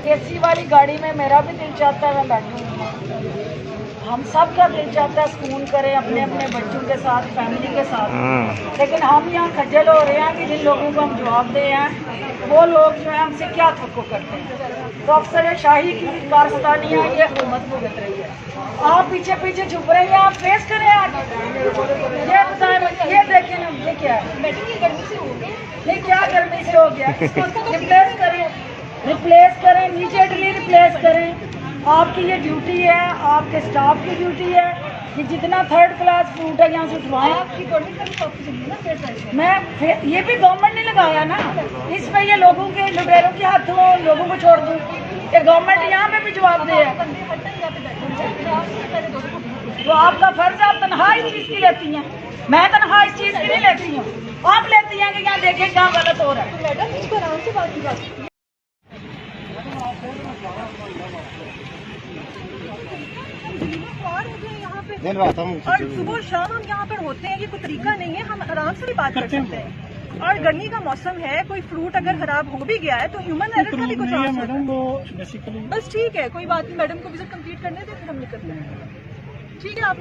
AC वाली गाड़ी में मेरा भी दिल चाहता है मैं बैठूँ, हम सब का दिल चाहता है सुकून करें अपने अपने बच्चों के साथ, फैमिली के साथ। लेकिन हम यहाँ खज्जल हो रहे हैं कि जिन लोगों को हम जवाब दे हैं वो लोग जो है हमसे क्या थको करते हैं। तो अफसर शाही की कारस्तानियाँ ये हुकूमत भुगत रही है। आप पीछे पीछे छुप रहे हैं, आप फेस करें आज। ये बताएं मुझे, ये देखें ना, ये क्या है? नहीं, क्या गर्मी से हो गया? रिप्लेस करें, नीचे रिप्लेस करें। आपकी ये ड्यूटी है, आपके स्टाफ की ड्यूटी है कि जितना थर्ड क्लास फ्रूट है यहाँ से उठवाएं। मैं ये भी गवर्नमेंट ने लगाया ना, इसमें ये लोगों के लुटेरों के हाथों लोगों को छोड़ दूँ कि गवर्नमेंट यहाँ पे भी जवाब दे। तो आपका फर्ज है, आप तनख्वाह इस चीज़ की लेती हैं, मैं तनख्वाह इस चीज़ की नहीं लेती हूँ। आप लेती हैं कि यहाँ देखें क्या गलत हो रहा है। मैडम इसको आराम से बात कीजिए। और सुबह शाम हम यहाँ पर होते हैं, ये कोई तरीका नहीं है, हम आराम से भी बात कर सकते हैं। और गर्मी का मौसम है, कोई फ्रूट अगर खराब हो भी गया है तो ह्यूमन एरर का भी कुछ चांस होता है। बस ठीक है, कोई बात नहीं, मैडम को विजिट कंप्लीट करने दे, फिर हम निकलते हैं। ठीक है आप